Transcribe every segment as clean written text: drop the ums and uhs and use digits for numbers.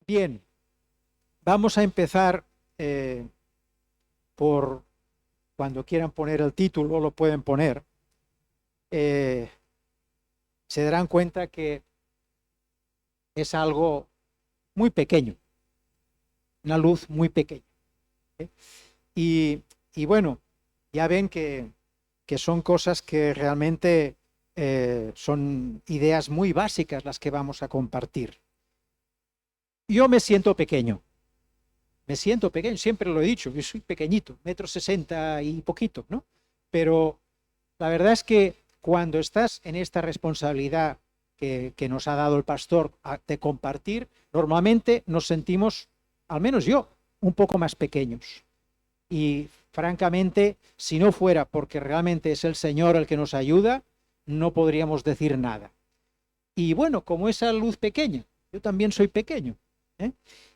Bien, vamos a empezar por, cuando quieran poner el título, lo pueden poner. Se darán cuenta que es algo muy pequeño, una luz muy pequeña. ¿eh? Y bueno, ya ven que son cosas que realmente son ideas muy básicas las que vamos a compartir. Yo me siento pequeño, siempre lo he dicho, yo soy pequeñito, 1,60 m y poquito, ¿no? Pero la verdad es que cuando estás en esta responsabilidad que nos ha dado el pastor de compartir, normalmente nos sentimos, al menos yo, un poco más pequeños. Y francamente, si no fuera porque realmente es el Señor el que nos ayuda, no podríamos decir nada. Y bueno, como esa luz pequeña, yo también soy pequeño.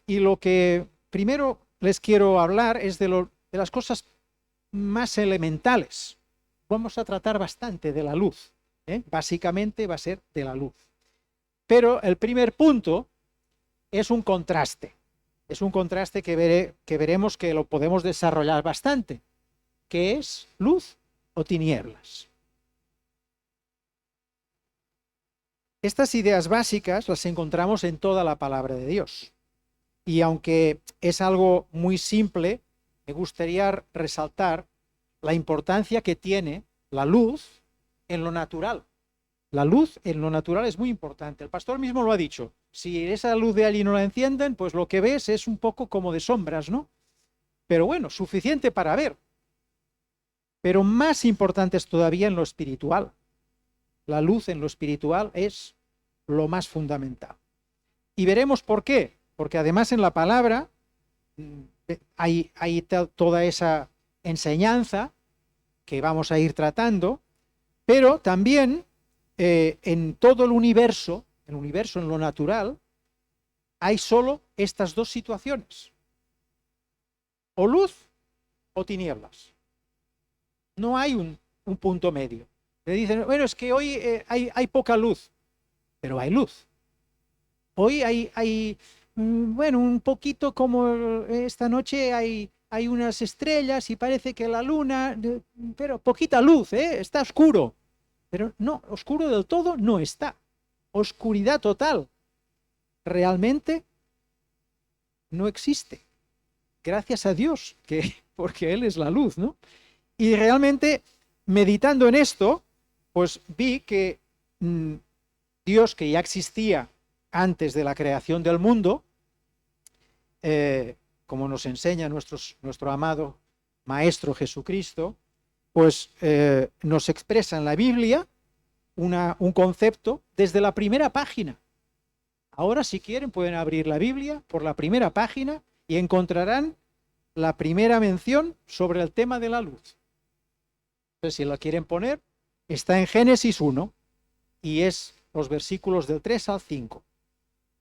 Y lo que primero les quiero hablar es de las cosas más elementales. Vamos a tratar bastante de la luz. Básicamente va a ser de la luz. Pero el primer punto es un contraste. Es un contraste que veremos que lo podemos desarrollar bastante, que es luz o tinieblas. Estas ideas básicas las encontramos en toda la palabra de Dios. Y aunque es algo muy simple, me gustaría resaltar la importancia que tiene la luz en lo natural. La luz en lo natural es muy importante. El pastor mismo lo ha dicho. Si esa luz de allí no la encienden, pues lo que ves es un poco como de sombras, ¿no? Pero bueno, suficiente para ver. Pero más importante es todavía en lo espiritual. La luz en lo espiritual es lo más fundamental. Y veremos por qué. Porque además en la palabra hay toda esa enseñanza que vamos a ir tratando, pero también en todo el universo en lo natural, hay solo estas dos situaciones. O luz o tinieblas. No hay un punto medio. Le dicen, bueno, es que hoy hay poca luz, pero hay luz. Hoy hay bueno, un poquito como esta noche hay unas estrellas y parece que la luna, pero poquita luz, está oscuro. Pero no, oscuro del todo no está. Oscuridad total. Realmente no existe. Gracias a Dios, porque Él es la luz, ¿no? Y realmente, meditando en esto, pues vi que Dios, que ya existía antes de la creación del mundo, como nos enseña nuestro amado Maestro Jesucristo, pues nos expresa en la Biblia un concepto desde la primera página. Ahora, si quieren, pueden abrir la Biblia por la primera página y encontrarán la primera mención sobre el tema de la luz. Entonces, si la quieren poner, está en Génesis 1 y es los versículos del 3 al 5.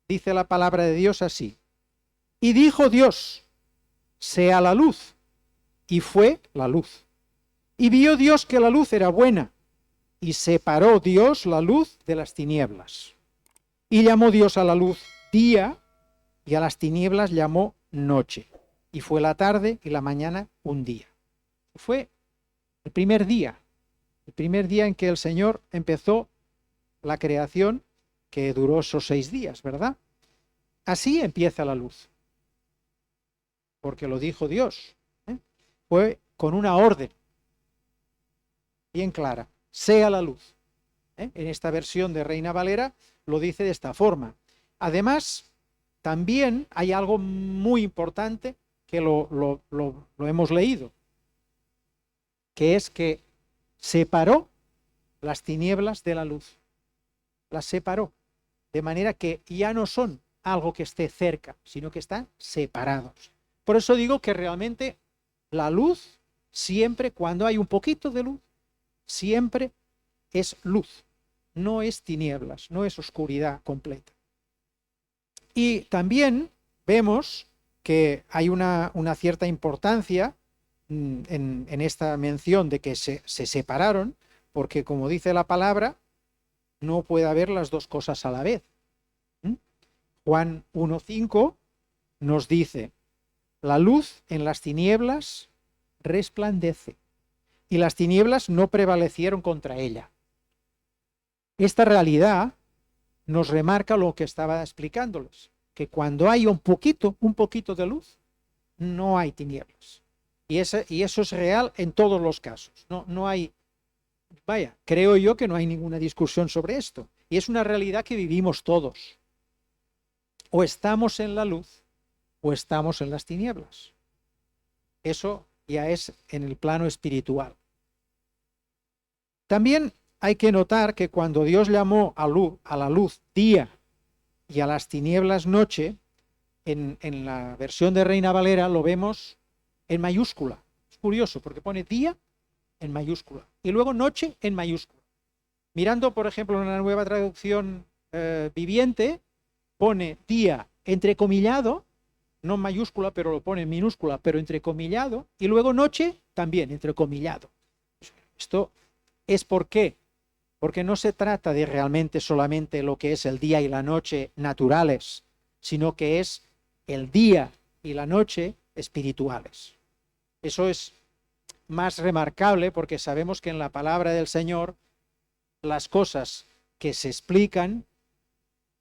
Dice la palabra de Dios así: y dijo Dios, sea la luz, y fue la luz. Y vio Dios que la luz era buena, y separó Dios la luz de las tinieblas. Y llamó Dios a la luz día, y a las tinieblas llamó noche. Y fue la tarde y la mañana un día. Fue el primer día en que el Señor empezó la creación, que duró esos 6 días, ¿verdad? Así empieza la luz, porque lo dijo Dios. Fue con una orden bien clara: sea la luz. En esta versión de Reina Valera lo dice de esta forma. Además, también hay algo muy importante que lo hemos leído, que es que separó las tinieblas de la luz. Las separó, de manera que ya no son algo que esté cerca, sino que están separados. Por eso digo que realmente la luz, siempre cuando hay un poquito de luz, siempre es luz, no es tinieblas, no es oscuridad completa. Y también vemos que hay una cierta importancia en esta mención de que se separaron, porque como dice la palabra, no puede haber las dos cosas a la vez. Juan 1:5 nos dice: la luz en las tinieblas resplandece, y las tinieblas no prevalecieron contra ella. Esta realidad nos remarca lo que estaba explicándoles, que cuando hay un poquito de luz, no hay tinieblas. Y eso es real en todos los casos. No hay, creo yo que no hay ninguna discusión sobre esto. Y es una realidad que vivimos todos. O estamos en la luz o estamos en las tinieblas. Eso ya es en el plano espiritual. También hay que notar que cuando Dios llamó a la luz día y a las tinieblas noche, en la versión de Reina Valera lo vemos en mayúscula. Es curioso porque pone día en mayúscula y luego noche en mayúscula. Mirando, por ejemplo, en la Nueva Traducción Viviente, pone día entrecomillado, no en mayúscula, pero lo pone en minúscula, pero entrecomillado, y luego noche también entrecomillado. Esto es ¿por qué? Porque no se trata de realmente solamente lo que es el día y la noche naturales, sino que es el día y la noche espirituales. Eso es más remarcable porque sabemos que en la palabra del Señor las cosas que se explican,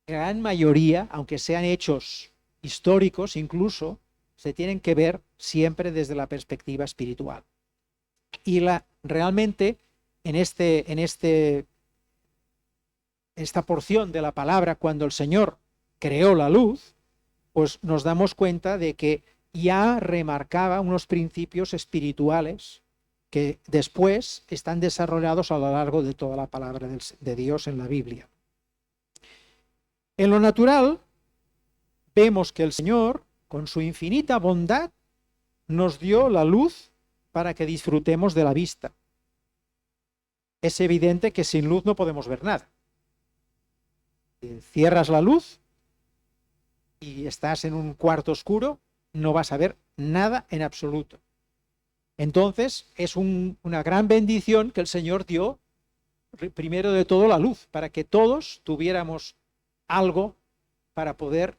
gran mayoría, aunque sean hechos históricos incluso, se tienen que ver siempre desde la perspectiva espiritual. Y realmente en esta porción de la palabra, cuando el Señor creó la luz, pues nos damos cuenta de que ya remarcaba unos principios espirituales que después están desarrollados a lo largo de toda la palabra de Dios en la Biblia. En lo natural, vemos que el Señor, con su infinita bondad, nos dio la luz para que disfrutemos de la vista. Es evidente que sin luz no podemos ver nada. Si cierras la luz y estás en un cuarto oscuro, no vas a ver nada en absoluto. Entonces, es una gran bendición que el Señor dio, primero de todo, la luz, para que todos tuviéramos algo para poder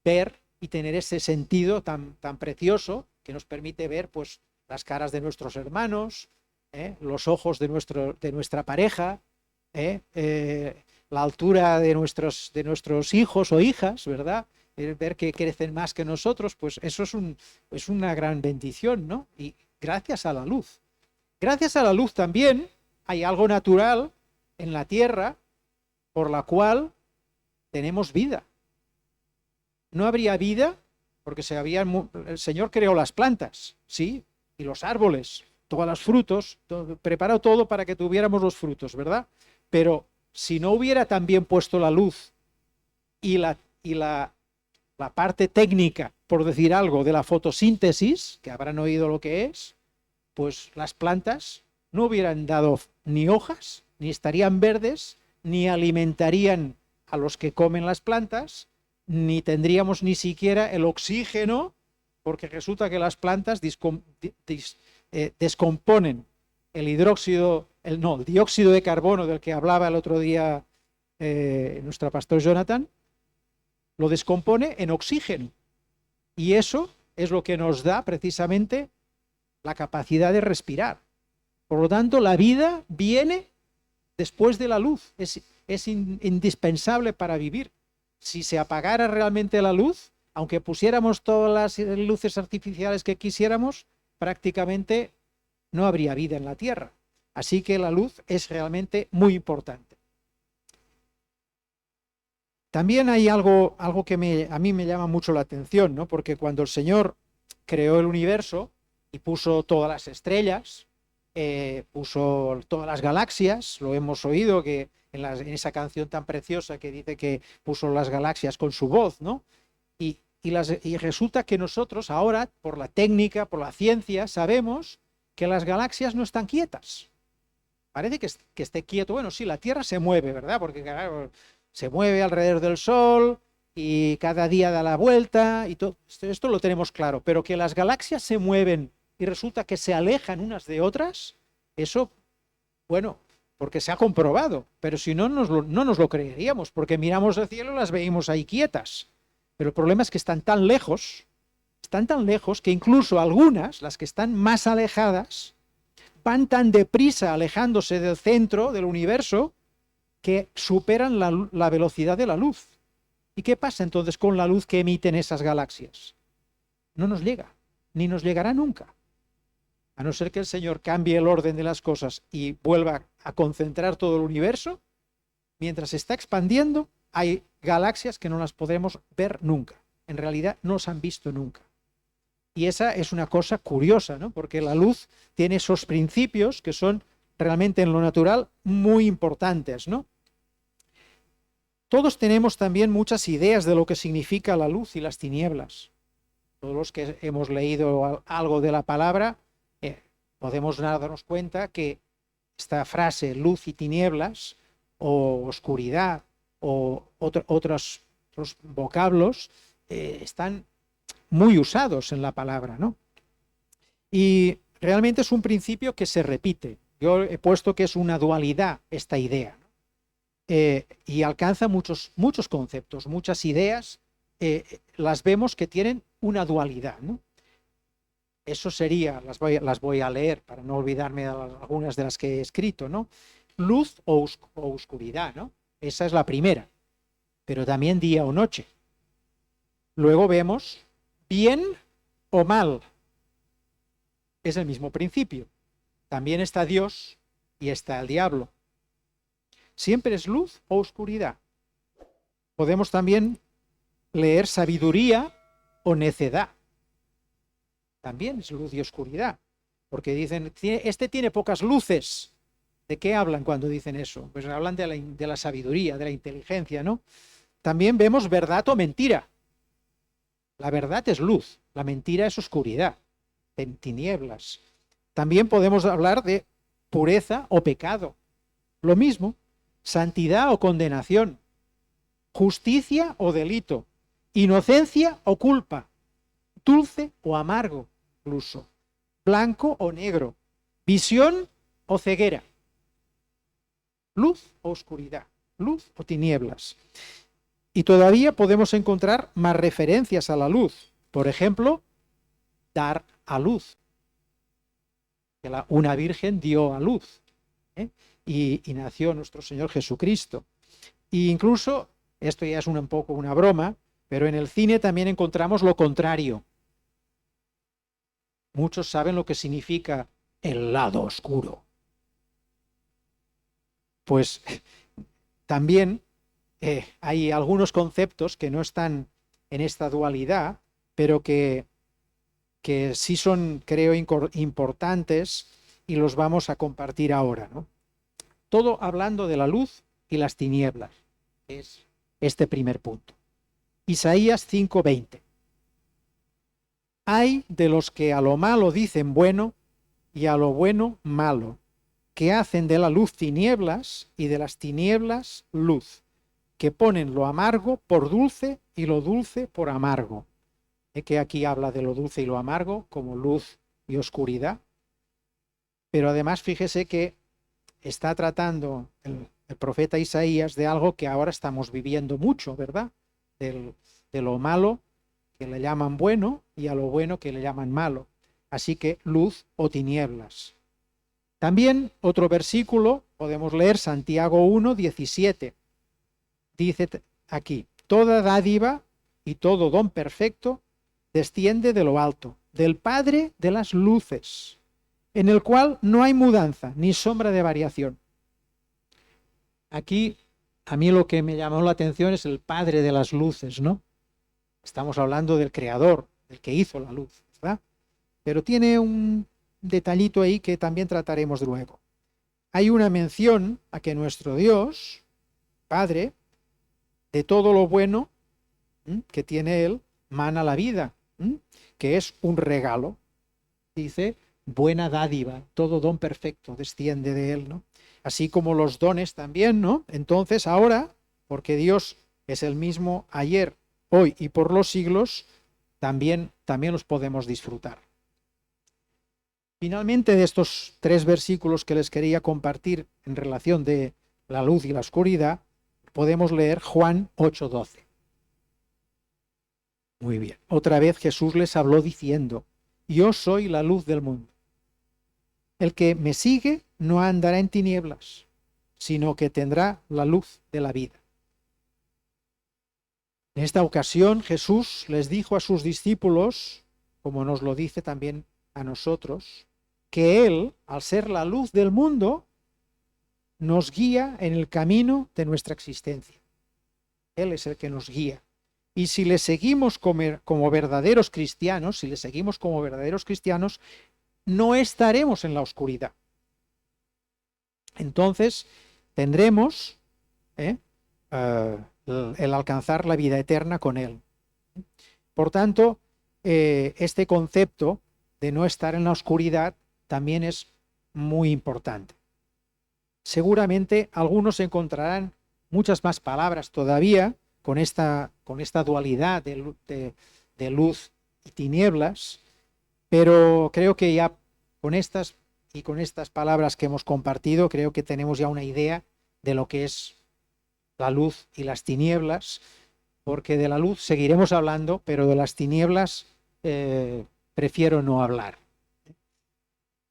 ver y tener ese sentido tan precioso que nos permite ver pues las caras de nuestros hermanos, los ojos de nuestra pareja, la altura de nuestros hijos o hijas, ¿verdad? Ver que crecen más que nosotros, pues eso es una gran bendición, ¿no? Y gracias a la luz. Gracias a la luz también hay algo natural en la tierra por la cual tenemos vida. No habría vida porque el Señor creó las plantas, ¿sí? Y los árboles, todos los frutos, preparó todo para que tuviéramos los frutos, ¿verdad? Pero si no hubiera también puesto la luz y la parte técnica, por decir algo, de la fotosíntesis, que habrán oído lo que es, pues las plantas no hubieran dado ni hojas, ni estarían verdes, ni alimentarían a los que comen las plantas, ni tendríamos ni siquiera el oxígeno, porque resulta que las plantas descomponen el dióxido de carbono del que hablaba el otro día nuestro pastor Jonathan, lo descompone en oxígeno. Y eso es lo que nos da precisamente la capacidad de respirar. Por lo tanto, la vida viene después de la luz. Es indispensable para vivir. Si se apagara realmente la luz, aunque pusiéramos todas las luces artificiales que quisiéramos, prácticamente no habría vida en la Tierra. Así que la luz es realmente muy importante. También hay algo que a mí me llama mucho la atención, ¿no? Porque cuando el Señor creó el universo y puso todas las estrellas, puso todas las galaxias, lo hemos oído que en esa canción tan preciosa que dice que puso las galaxias con su voz, ¿no? Y resulta que nosotros ahora, por la técnica, por la ciencia, sabemos que las galaxias no están quietas. Parece que esté quieto. Bueno, sí, la Tierra se mueve, ¿verdad? Porque claro, se mueve alrededor del Sol y cada día da la vuelta y todo. Esto lo tenemos claro. Pero que las galaxias se mueven y resulta que se alejan unas de otras, eso, bueno, porque se ha comprobado. Pero si no, no nos lo creeríamos, porque miramos el cielo y las veíamos ahí quietas. Pero el problema es que están tan lejos están tan lejos que incluso algunas, las que están más alejadas, van tan deprisa alejándose del centro del universo que superan la velocidad de la luz. ¿Y qué pasa entonces con la luz que emiten esas galaxias? No nos llega, ni nos llegará nunca. A no ser que el Señor cambie el orden de las cosas y vuelva a concentrar todo el universo, mientras se está expandiendo, hay galaxias que no las podremos ver nunca. En realidad no se han visto nunca. Y esa es una cosa curiosa, ¿no? Porque la luz tiene esos principios que son realmente en lo natural muy importantes, ¿no? Todos tenemos también muchas ideas de lo que significa la luz y las tinieblas. Todos los que hemos leído algo de la palabra, podemos darnos cuenta que esta frase luz y tinieblas, o oscuridad, o otros vocablos, están muy usados en la palabra, ¿no? Y realmente es un principio que se repite. Yo he puesto que es una dualidad esta idea, ¿no? Y alcanza muchos conceptos, muchas ideas, las vemos que tienen una dualidad, ¿no? Eso sería, las voy a leer para no olvidarme de algunas de las que he escrito, ¿no? Luz o oscuridad, ¿no? Esa es la primera, pero también día o noche. Luego vemos bien o mal. Es el mismo principio. También está Dios y está el diablo. Siempre es luz o oscuridad. Podemos también leer sabiduría o necedad. También es luz y oscuridad. Porque dicen, este tiene pocas luces. ¿De qué hablan cuando dicen eso? Pues hablan de la sabiduría, de la inteligencia, ¿no? También vemos verdad o mentira. La verdad es luz, la mentira es oscuridad, tinieblas. También podemos hablar de pureza o pecado. Lo mismo, santidad o condenación, justicia o delito, inocencia o culpa, dulce o amargo, incluso, blanco o negro, visión o ceguera, luz o oscuridad, luz o tinieblas. Y todavía podemos encontrar más referencias a la luz. Por ejemplo, dar a luz. Que una virgen dio a luz, ¿eh? y nació nuestro Señor Jesucristo. E incluso, esto ya es un poco una broma, pero en el cine también encontramos lo contrario. Muchos saben lo que significa el lado oscuro. Pues también hay algunos conceptos que no están en esta dualidad, pero que sí son, creo, importantes y los vamos a compartir ahora, ¿no? Todo hablando de la luz y las tinieblas. Es este primer punto. Isaías 5:20. Hay de los que a lo malo dicen bueno y a lo bueno malo, que hacen de la luz tinieblas y de las tinieblas luz, que ponen lo amargo por dulce y lo dulce por amargo. Que aquí habla de lo dulce y lo amargo como luz y oscuridad. Pero además fíjese que está tratando el profeta Isaías de algo que ahora estamos viviendo mucho, ¿verdad? De lo malo que le llaman bueno y a lo bueno que le llaman malo. Así que luz o tinieblas. También otro versículo, podemos leer Santiago 1:17. Dice aquí, toda dádiva y todo don perfecto desciende de lo alto, del Padre de las luces, en el cual no hay mudanza ni sombra de variación. Aquí, a mí lo que me llamó la atención es el Padre de las luces, ¿no? Estamos hablando del Creador, del que hizo la luz, ¿verdad? Pero tiene un detallito ahí que también trataremos luego. Hay una mención a que nuestro Dios, Padre, de todo lo bueno que tiene Él, mana la vida, que es un regalo. Dice, buena dádiva, todo don perfecto desciende de Él, ¿no? Así como los dones también, ¿no? Entonces ahora, porque Dios es el mismo ayer, hoy y por los siglos, también los podemos disfrutar. Finalmente, de estos 3 versículos que les quería compartir en relación de la luz y la oscuridad, podemos leer Juan 8:12. Muy bien. Otra vez Jesús les habló diciendo: yo soy la luz del mundo. El que me sigue no andará en tinieblas, sino que tendrá la luz de la vida. En esta ocasión Jesús les dijo a sus discípulos, como nos lo dice también a nosotros, que Él, al ser la luz del mundo, nos guía en el camino de nuestra existencia. Él es el que nos guía. Y si le seguimos como verdaderos cristianos, no estaremos en la oscuridad. Entonces tendremos el alcanzar la vida eterna con Él. Por tanto, este concepto de no estar en la oscuridad también es muy importante. Seguramente algunos encontrarán muchas más palabras todavía con esta dualidad de luz y tinieblas, pero creo que ya con estas palabras que hemos compartido, creo que tenemos ya una idea de lo que es la luz y las tinieblas, porque de la luz seguiremos hablando, pero de las tinieblas prefiero no hablar.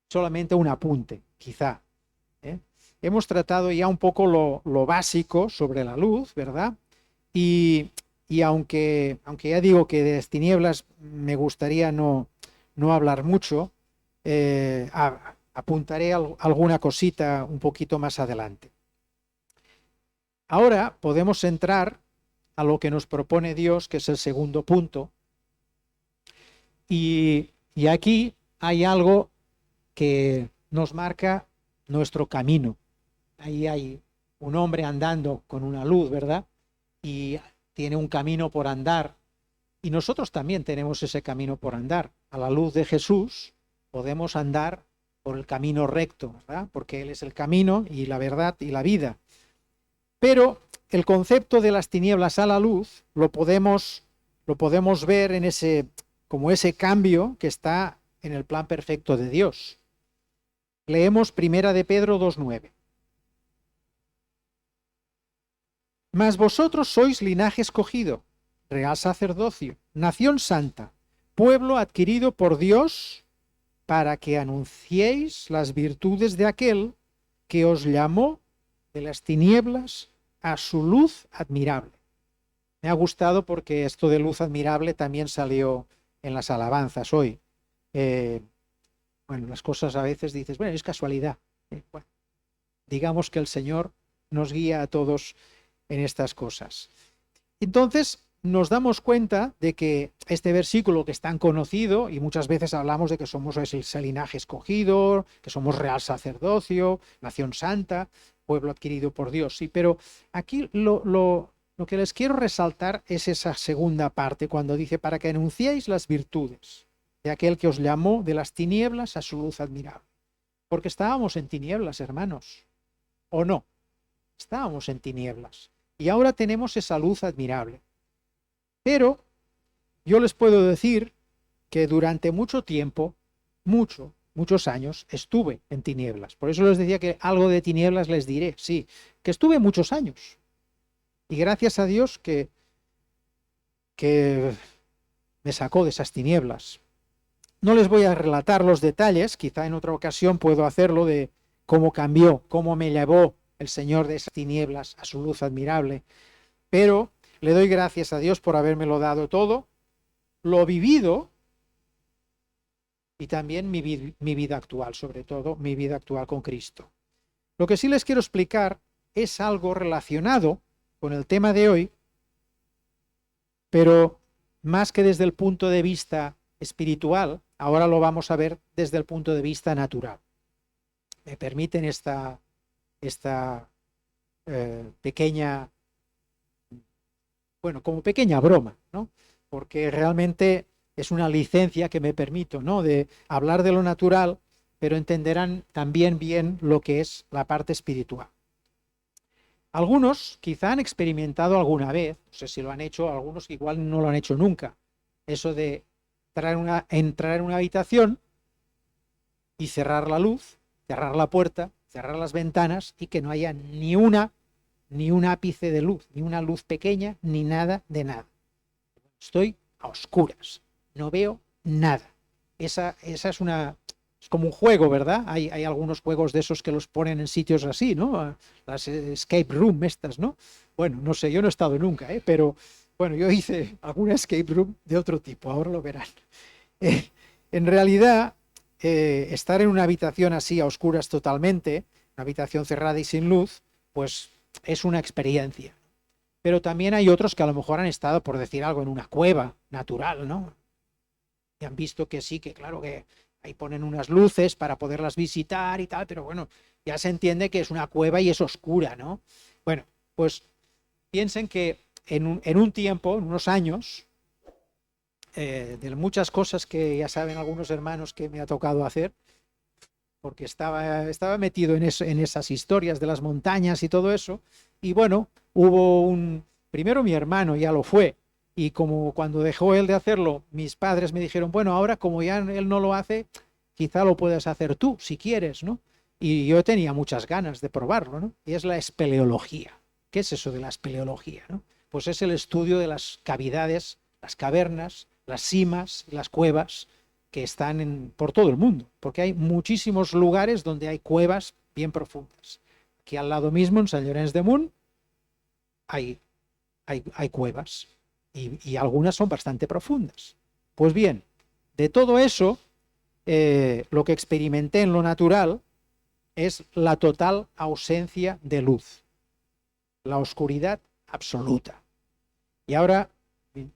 Solamente un apunte, quizá. Hemos tratado ya un poco lo básico sobre la luz, ¿verdad? Y aunque ya digo que de las tinieblas me gustaría no hablar mucho, apuntaré alguna cosita un poquito más adelante. Ahora podemos entrar a lo que nos propone Dios, que es el segundo punto. Y aquí hay algo que nos marca nuestro camino. Ahí hay un hombre andando con una luz, ¿verdad? Y tiene un camino por andar. Y nosotros también tenemos ese camino por andar. A la luz de Jesús podemos andar por el camino recto, ¿verdad? Porque Él es el camino y la verdad y la vida. Pero el concepto de las tinieblas a la luz lo podemos ver en como ese cambio que está en el plan perfecto de Dios. Leemos 1 de Pedro 2:9. Mas vosotros sois linaje escogido, real sacerdocio, nación santa, pueblo adquirido por Dios, para que anunciéis las virtudes de aquel que os llamó de las tinieblas a su luz admirable. Me ha gustado porque esto de luz admirable también salió en las alabanzas hoy. Bueno, las cosas a veces dices, bueno, es casualidad. Bueno, digamos que el Señor nos guía a todos en estas cosas. Entonces nos damos cuenta de que este versículo que es tan conocido, y muchas veces hablamos de que somos ese linaje escogido, que somos real sacerdocio, nación santa, pueblo adquirido por Dios, sí, pero aquí lo que les quiero resaltar es esa segunda parte, cuando dice, para que anunciéis las virtudes de aquel que os llamó de las tinieblas a su luz admirable. Porque estábamos en tinieblas, hermanos, ¿o no? Estábamos en tinieblas. Y ahora tenemos esa luz admirable. Pero yo les puedo decir que durante mucho tiempo, muchos años, estuve en tinieblas. Por eso les decía que algo de tinieblas les diré. Sí, que estuve muchos años. Y gracias a Dios que me sacó de esas tinieblas. No les voy a relatar los detalles, quizá en otra ocasión puedo hacerlo, de cómo cambió, cómo me llevó el Señor de esas tinieblas a su luz admirable, pero le doy gracias a Dios por habérmelo dado todo, lo vivido y también mi vida actual, sobre todo mi vida actual con Cristo. Lo que sí les quiero explicar es algo relacionado con el tema de hoy, pero más que desde el punto de vista espiritual, ahora lo vamos a ver desde el punto de vista natural. Me permiten esta pequeña, bueno, como pequeña broma, ¿no? Porque realmente es una licencia que me permito, ¿no? De hablar de lo natural, pero entenderán también bien lo que es la parte espiritual. Algunos quizá han experimentado alguna vez, no sé si lo han hecho, algunos igual no lo han hecho nunca, eso de entrar en una habitación y cerrar la luz, cerrar la puerta, cerrar las ventanas y que no haya ni un ápice de luz, ni una luz pequeña, ni nada de nada. Estoy a oscuras, no veo nada. Esa es como un juego, ¿verdad? Hay algunos juegos de esos que los ponen en sitios así, ¿no? Las escape room estas, ¿no? Bueno, no sé, yo no he estado nunca, pero bueno, yo hice alguna escape room de otro tipo, ahora lo verán. En realidad, estar en una habitación así a oscuras totalmente, una habitación cerrada y sin luz, pues es una experiencia. Pero también hay otros que a lo mejor han estado, por decir algo, en una cueva natural, ¿no? Y han visto que sí, que claro que ahí ponen unas luces para poderlas visitar y tal, pero bueno, ya se entiende que es una cueva y es oscura, ¿no? Bueno, pues piensen que en un tiempo, en unos años, de muchas cosas que ya saben algunos hermanos que me ha tocado hacer, porque estaba metido en esas historias de las montañas y todo eso, y bueno, primero mi hermano ya lo fue, y como cuando dejó él de hacerlo, mis padres me dijeron, bueno, ahora como ya él no lo hace, quizá lo puedas hacer tú, si quieres, ¿no? Y yo tenía muchas ganas de probarlo, ¿no? Y es la espeleología. ¿Qué es eso de la espeleología, no? Pues es el estudio de las cavidades, las cavernas, las simas, las cuevas que están por todo el mundo, porque hay muchísimos lugares donde hay cuevas bien profundas. Aquí al lado mismo, en Sant Llorenç de Munt, hay cuevas y algunas son bastante profundas. Pues bien, de todo eso, lo que experimenté en lo natural es la total ausencia de luz, la oscuridad absoluta. Y ahora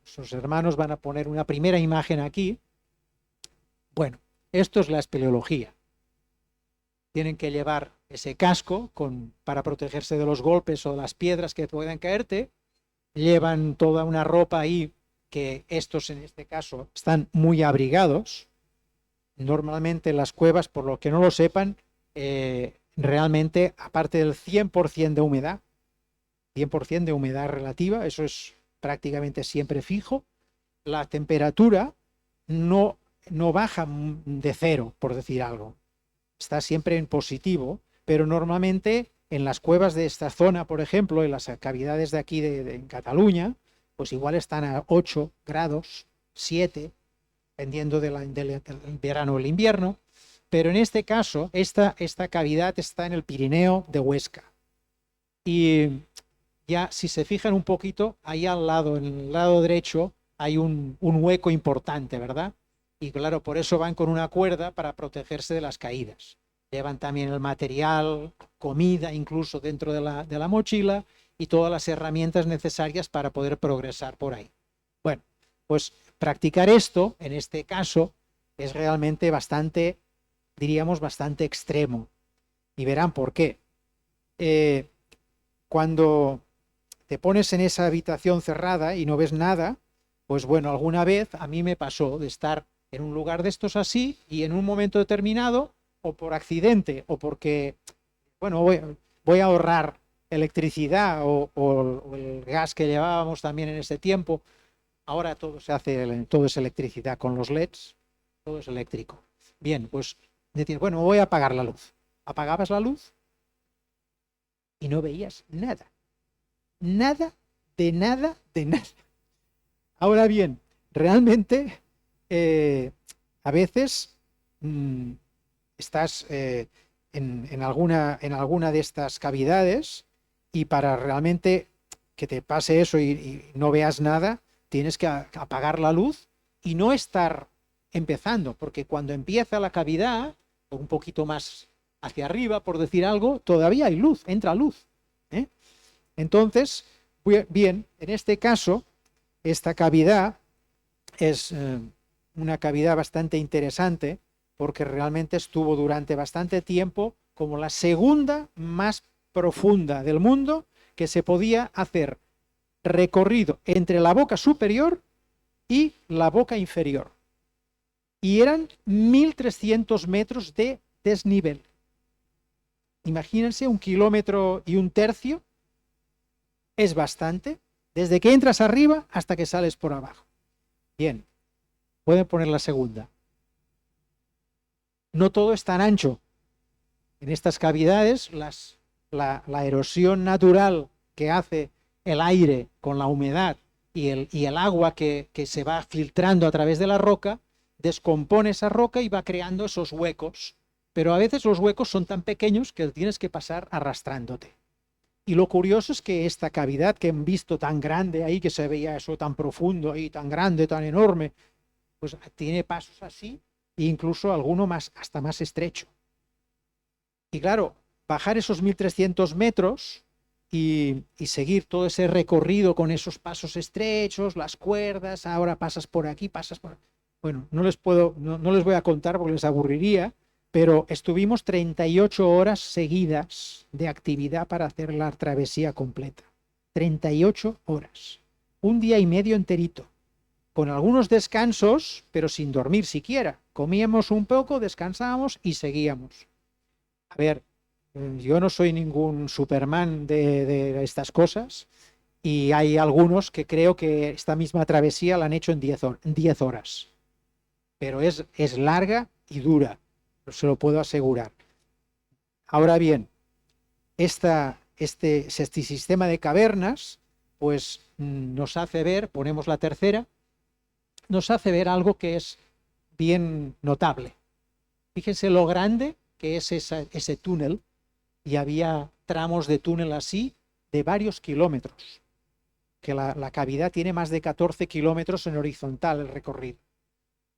sus hermanos van a poner una primera imagen aquí. Bueno, esto es la espeleología. Tienen que llevar ese casco para protegerse de los golpes o de las piedras que puedan caerte. Llevan toda una ropa ahí que estos en este caso están muy abrigados. Normalmente las cuevas, por lo que no lo sepan, realmente aparte del 100% de humedad, 100% de humedad relativa, eso es prácticamente siempre fijo, la temperatura no baja de cero, por decir algo. Está siempre en positivo, pero normalmente en las cuevas de esta zona, por ejemplo, en las cavidades de aquí en Cataluña, pues igual están a 8 grados, 7, dependiendo del verano o el invierno, pero en este caso, esta cavidad está en el Pirineo de Huesca. Y ya si se fijan un poquito, ahí al lado, en el lado derecho, hay un hueco importante, ¿verdad? Y claro, por eso van con una cuerda para protegerse de las caídas. Llevan también el material, comida incluso dentro de la mochila y todas las herramientas necesarias para poder progresar por ahí. Bueno, pues practicar esto, en este caso, es realmente bastante, diríamos, bastante extremo. Y verán por qué. Cuando te pones en esa habitación cerrada y no ves nada, pues bueno, alguna vez a mí me pasó de estar en un lugar de estos así y en un momento determinado, o por accidente o porque, bueno, voy a ahorrar electricidad o el gas que llevábamos también en ese tiempo, ahora todo todo es electricidad con los LEDs, todo es eléctrico. Bien, pues decir, bueno, voy a apagar la luz. Apagabas la luz y no veías nada. Nada, de nada, de nada. Ahora bien, realmente a veces estás en alguna de estas cavidades y para realmente que te pase eso y no veas nada, tienes que apagar la luz y no estar empezando, porque cuando empieza la cavidad, un poquito más hacia arriba, por decir algo, todavía hay luz, entra luz. Entonces, bien, en este caso, esta cavidad es una cavidad bastante interesante porque realmente estuvo durante bastante tiempo como la segunda más profunda del mundo que se podía hacer recorrido entre la boca superior y la boca inferior. Y eran 1.300 metros de desnivel. Imagínense, 1,1 kilómetros es bastante, desde que entras arriba hasta que sales por abajo. Bien, pueden poner la segunda. No todo es tan ancho. En estas cavidades, la erosión natural que hace el aire con la humedad y el agua que se va filtrando a través de la roca descompone esa roca y va creando esos huecos. Pero a veces los huecos son tan pequeños que tienes que pasar arrastrándote. Y lo curioso es que esta cavidad que han visto tan grande ahí, que se veía eso tan profundo ahí, tan grande, tan enorme, pues tiene pasos así e incluso alguno más, hasta más estrecho. Y claro, bajar esos 1300 metros y seguir todo ese recorrido con esos pasos estrechos, las cuerdas, ahora pasas por aquí, pasas por... Bueno, no les voy a contar porque les aburriría, pero estuvimos 38 horas seguidas de actividad para hacer la travesía completa. 38 horas. Un día y medio enterito. Con algunos descansos, pero sin dormir siquiera. Comíamos un poco, descansábamos y seguíamos. A ver, yo no soy ningún Superman de estas cosas y hay algunos que creo que esta misma travesía la han hecho en 10 horas. Pero es larga y dura, se lo puedo asegurar. Ahora bien, este sistema de cavernas pues nos hace ver, ponemos la tercera, nos hace ver algo que es bien notable. Fíjense lo grande que es ese túnel, y había tramos de túnel así de varios kilómetros, que la cavidad tiene más de 14 kilómetros en horizontal el recorrido.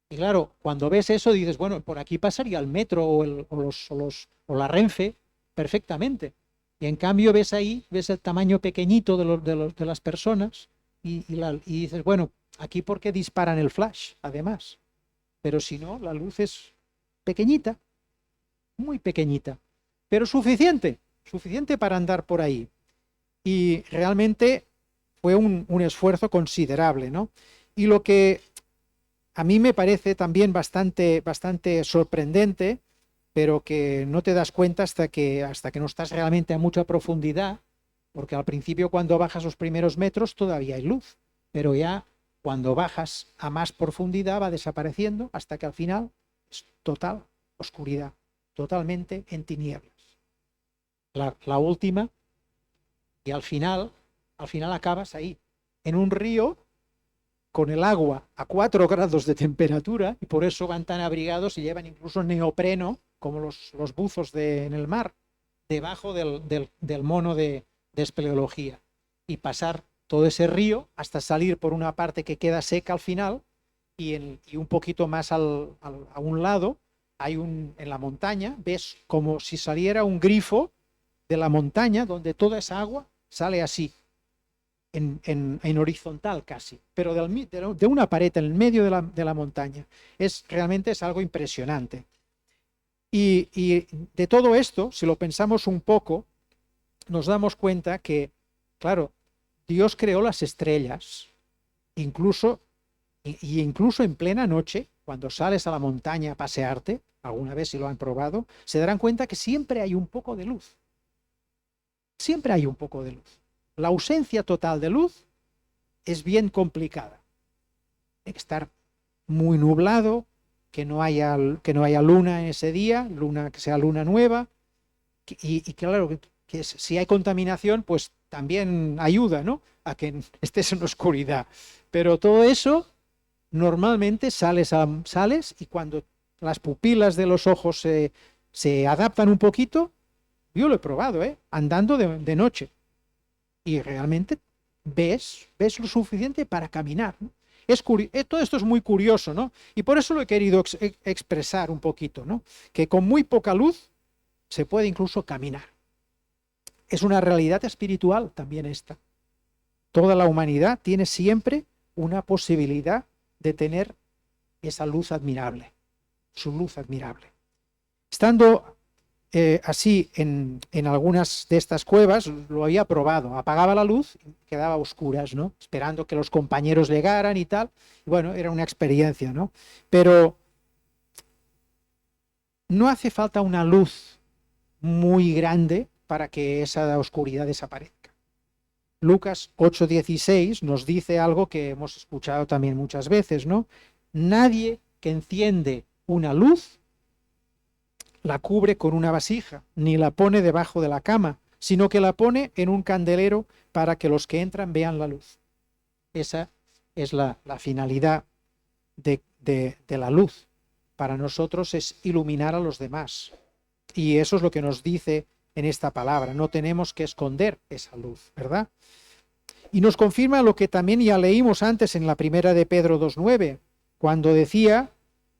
Y claro, cuando ves eso dices, bueno, por aquí pasaría el metro o la Renfe perfectamente. Y en cambio ves ahí, ves el tamaño pequeñito de las personas y dices, bueno, aquí ¿por qué disparan el flash? Además. Pero si no, la luz es pequeñita, muy pequeñita, pero suficiente para andar por ahí. Y realmente fue un esfuerzo considerable, ¿no? Y lo que a mí me parece también bastante sorprendente, pero que no te das cuenta hasta que no estás realmente a mucha profundidad, porque al principio cuando bajas los primeros metros todavía hay luz, pero ya cuando bajas a más profundidad va desapareciendo hasta que al final es total oscuridad, totalmente en tinieblas. La última, y al final acabas ahí, en un río con el agua a 4 grados de temperatura, y por eso van tan abrigados y llevan incluso neopreno, como los buzos en el mar, debajo del mono de espeleología, y pasar todo ese río hasta salir por una parte que queda seca al final, y un poquito más a un lado, en la montaña, ves como si saliera un grifo de la montaña, donde toda esa agua sale así, en horizontal casi, pero de una pared en el medio de la montaña. Realmente es algo impresionante. Y de todo esto, si lo pensamos un poco, nos damos cuenta que, claro, Dios creó las estrellas, incluso en plena noche, cuando sales a la montaña a pasearte, alguna vez si lo han probado, se darán cuenta que siempre hay un poco de luz. Siempre hay un poco de luz. La ausencia total de luz es bien complicada. Hay que estar muy nublado, que no haya luna en ese día, que sea luna nueva, y claro, que si hay contaminación, pues también ayuda, ¿no?, a que estés en oscuridad. Pero todo eso, normalmente sales y cuando las pupilas de los ojos se adaptan un poquito, yo lo he probado, andando de noche, y realmente ves lo suficiente para caminar, ¿no? Todo esto es muy curioso, ¿no? Y por eso lo he querido expresar un poquito, ¿no? Que con muy poca luz se puede incluso caminar. Es una realidad espiritual también esta. Toda la humanidad tiene siempre una posibilidad de tener esa luz admirable, su luz admirable. Estando así en algunas de estas cuevas, lo había probado, apagaba la luz y quedaba a oscuras, ¿no?, esperando que los compañeros llegaran y tal. Bueno, era una experiencia, ¿no? Pero no hace falta una luz muy grande para que esa oscuridad desaparezca. Lucas 8:16 nos dice algo que hemos escuchado también muchas veces, ¿no? Nadie que enciende una luz la cubre con una vasija, ni la pone debajo de la cama, sino que la pone en un candelero para que los que entran vean la luz. Esa es la finalidad de la luz. Para nosotros es iluminar a los demás. Y eso es lo que nos dice en esta palabra. No tenemos que esconder esa luz, ¿verdad? Y nos confirma lo que también ya leímos antes en la primera de Pedro 2:9, cuando decía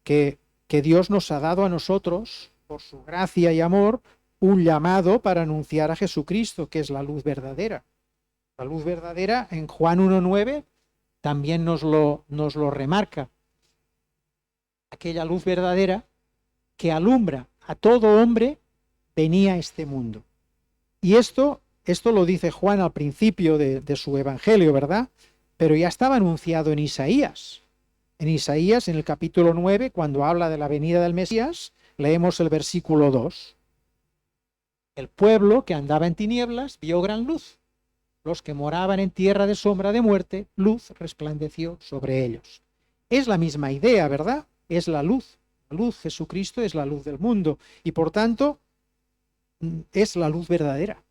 que Dios nos ha dado a nosotros, por su gracia y amor, un llamado para anunciar a Jesucristo, que es la luz verdadera. La luz verdadera en Juan 1:9 también nos lo remarca. Aquella luz verdadera que alumbra a todo hombre venía a este mundo. Y esto lo dice Juan al principio de su evangelio, ¿verdad? Pero ya estaba anunciado en Isaías. En Isaías, en el capítulo 9, cuando habla de la venida del Mesías, leemos el versículo 2. El pueblo que andaba en tinieblas vio gran luz. Los que moraban en tierra de sombra de muerte, luz resplandeció sobre ellos. Es la misma idea, ¿verdad? Es la luz. La luz, Jesucristo, es la luz del mundo. Y por tanto, es la luz verdadera.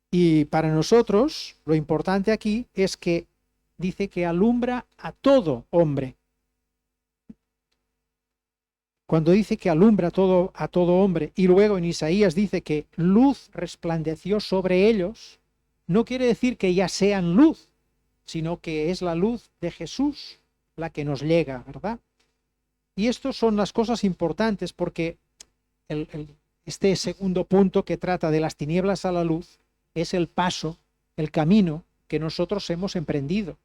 Y para nosotros, lo importante aquí es que dice que alumbra a todo hombre. Cuando dice que alumbra a todo hombre, y luego en Isaías dice que luz resplandeció sobre ellos, no quiere decir que ya sean luz, sino que es la luz de Jesús la que nos llega, ¿verdad? Y estas son las cosas importantes, porque este segundo punto que trata de las tinieblas a la luz es el paso, el camino que nosotros hemos emprendido.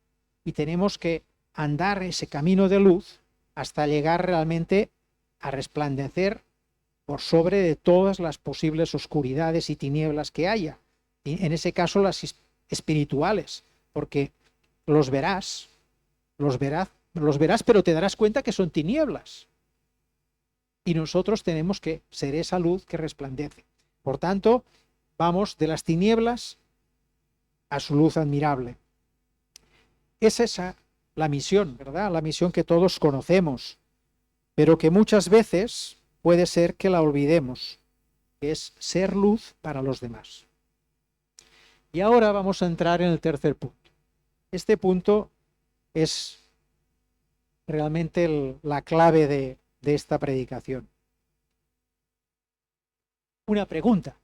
Y tenemos que andar ese camino de luz hasta llegar realmente a resplandecer por sobre de todas las posibles oscuridades y tinieblas que haya. Y en ese caso las espirituales, porque los verás, pero te darás cuenta que son tinieblas. Y nosotros tenemos que ser esa luz que resplandece. Por tanto, vamos de las tinieblas a su luz admirable. Es esa la misión, ¿verdad? La misión que todos conocemos, pero que muchas veces puede ser que la olvidemos, que es ser luz para los demás. Y ahora vamos a entrar en el tercer punto. Este punto es realmente la clave de esta predicación. Una pregunta.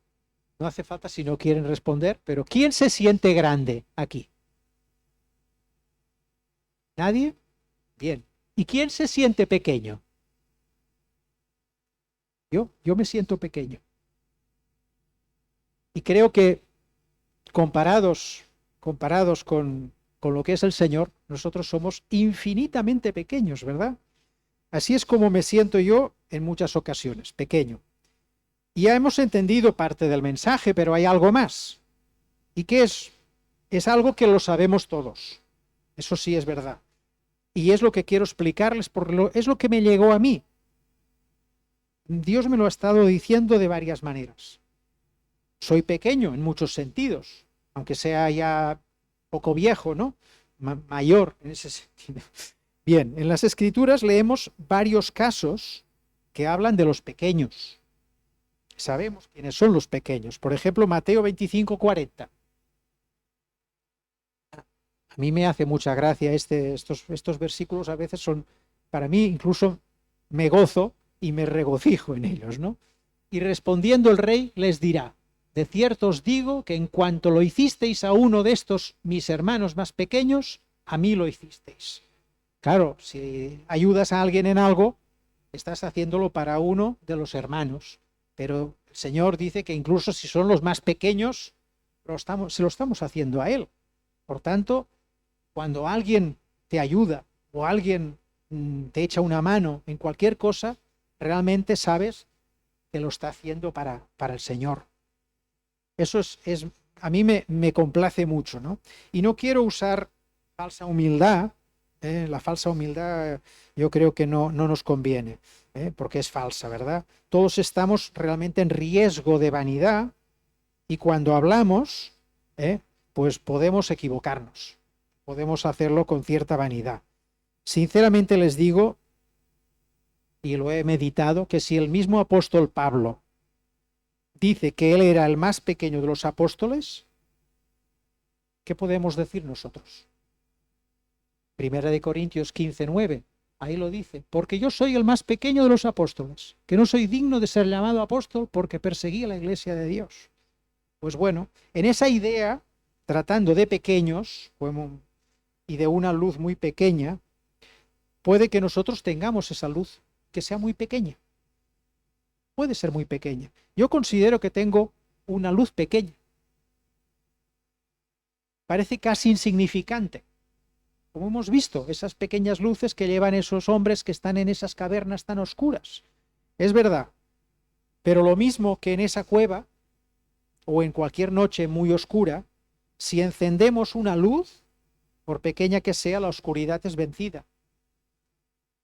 No hace falta si no quieren responder, pero ¿quién se siente grande aquí? ¿Nadie? Bien. ¿Y quién se siente pequeño? Yo me siento pequeño. Y creo que comparados con lo que es el Señor, nosotros somos infinitamente pequeños, ¿verdad? Así es como me siento yo en muchas ocasiones, pequeño. Y ya hemos entendido parte del mensaje, pero hay algo más. ¿Y qué es? Es algo que lo sabemos todos. Eso sí es verdad. Y es lo que quiero explicarles, porque es lo que me llegó a mí. Dios me lo ha estado diciendo de varias maneras. Soy pequeño en muchos sentidos, aunque sea ya poco viejo, ¿no? Mayor en ese sentido. Bien, en las Escrituras leemos varios casos que hablan de los pequeños. Sabemos quiénes son los pequeños. Por ejemplo, Mateo 25:40. A mí me hace mucha gracia estos versículos, a veces son, para mí incluso me gozo y me regocijo en ellos, ¿no? Y respondiendo el rey les dirá: de cierto os digo que en cuanto lo hicisteis a uno de estos mis hermanos más pequeños, a mí lo hicisteis. Claro, si ayudas a alguien en algo, estás haciéndolo para uno de los hermanos. Pero el Señor dice que incluso si son los más pequeños, se lo estamos haciendo a Él. Por tanto, cuando alguien te ayuda o alguien te echa una mano en cualquier cosa, realmente sabes que lo está haciendo para el Señor. Eso a mí me complace mucho, ¿no? Y no quiero usar falsa humildad. La falsa humildad yo creo que no nos conviene, porque es falsa, ¿verdad? Todos estamos realmente en riesgo de vanidad y cuando hablamos, pues podemos equivocarnos, podemos hacerlo con cierta vanidad. Sinceramente les digo, y lo he meditado, que si el mismo apóstol Pablo dice que él era el más pequeño de los apóstoles, ¿qué podemos decir nosotros? Primera de Corintios 15:9. Ahí lo dice, porque yo soy el más pequeño de los apóstoles, que no soy digno de ser llamado apóstol porque perseguí a la iglesia de Dios. Pues bueno, en esa idea, tratando de pequeños y de una luz muy pequeña, puede que nosotros tengamos esa luz que sea muy pequeña. Puede ser muy pequeña. Yo considero que tengo una luz pequeña. Parece casi insignificante. Como hemos visto, esas pequeñas luces que llevan esos hombres que están en esas cavernas tan oscuras. Es verdad, pero lo mismo que en esa cueva o en cualquier noche muy oscura, si encendemos una luz, por pequeña que sea, la oscuridad es vencida.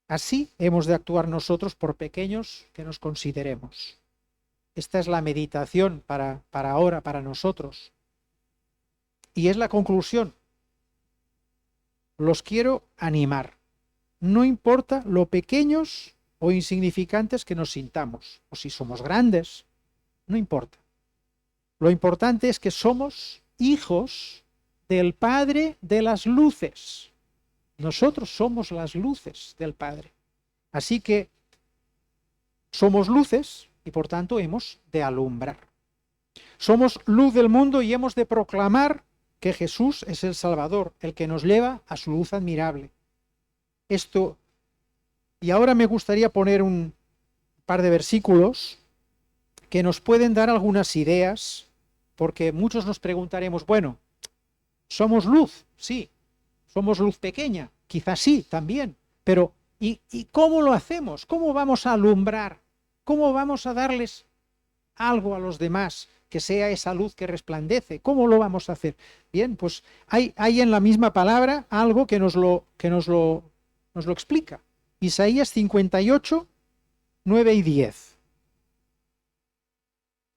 Así hemos de actuar nosotros por pequeños que nos consideremos. Esta es la meditación para ahora, para nosotros. Y es la conclusión. Los quiero animar. No importa lo pequeños o insignificantes que nos sintamos, o si somos grandes, no importa. Lo importante es que somos hijos del Padre de las luces. Nosotros somos las luces del Padre. Así que somos luces y por tanto hemos de alumbrar. Somos luz del mundo y hemos de proclamar que Jesús es el Salvador, el que nos lleva a su luz admirable. Y ahora me gustaría poner un par de versículos que nos pueden dar algunas ideas, porque muchos nos preguntaremos, bueno, ¿somos luz? Sí. ¿Somos luz pequeña? Quizás sí, también. Pero, ¿y cómo lo hacemos? ¿Cómo vamos a alumbrar? ¿Cómo vamos a darles algo a los demás que sea esa luz que resplandece? ¿Cómo lo vamos a hacer? Bien, pues hay en la misma palabra algo que nos lo explica. Isaías 58, 9 y 10.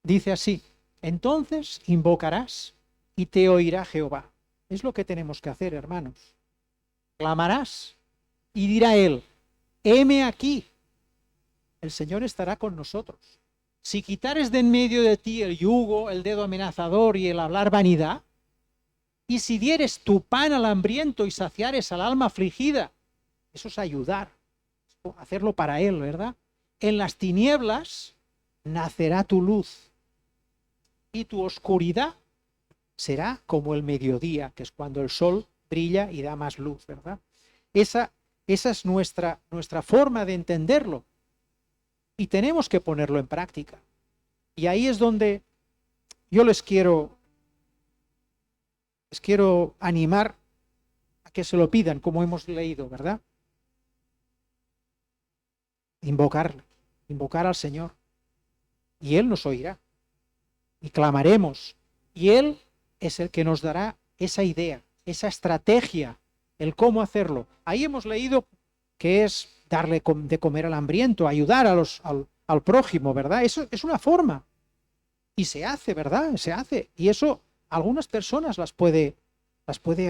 Dice así, entonces invocarás y te oirá Jehová. Es lo que tenemos que hacer, hermanos. Clamarás y dirá él, heme aquí. El Señor estará con nosotros. Si quitares de en medio de ti el yugo, el dedo amenazador y el hablar vanidad, y si dieres tu pan al hambriento y saciares al alma afligida, eso es ayudar, hacerlo para Él, ¿verdad? En las tinieblas nacerá tu luz y tu oscuridad será como el mediodía, que es cuando el sol brilla y da más luz, ¿verdad? Esa es nuestra forma de entenderlo. Y tenemos que ponerlo en práctica. Y ahí es donde yo les quiero animar a que se lo pidan, como hemos leído, ¿verdad? Invocar al Señor. Y Él nos oirá. Y clamaremos. Y Él es el que nos dará esa idea, esa estrategia, el cómo hacerlo. Ahí hemos leído que es darle de comer al hambriento, ayudar al prójimo, ¿verdad? Eso es una forma. Y se hace, ¿verdad? Se hace. Y eso algunas personas las puede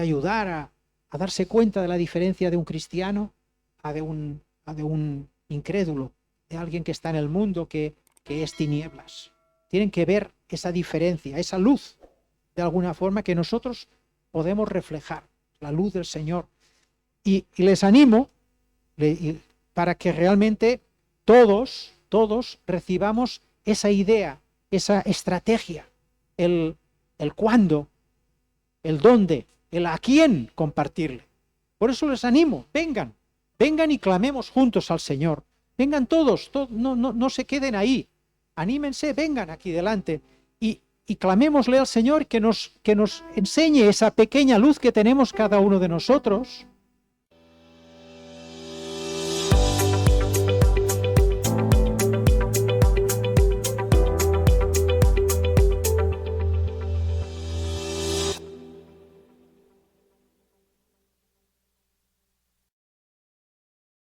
ayudar a darse cuenta de la diferencia de un cristiano a de un incrédulo, de alguien que está en el mundo que es tinieblas. Tienen que ver esa diferencia, esa luz, de alguna forma que nosotros podemos reflejar, la luz del Señor. Y les animo para que realmente todos recibamos esa idea, esa estrategia, el cuándo, el dónde, el a quién compartirle. Por eso les animo, vengan y clamemos juntos al Señor. Vengan todos, no se queden ahí. Anímense, vengan aquí delante y clamémosle al Señor que nos enseñe esa pequeña luz que tenemos cada uno de nosotros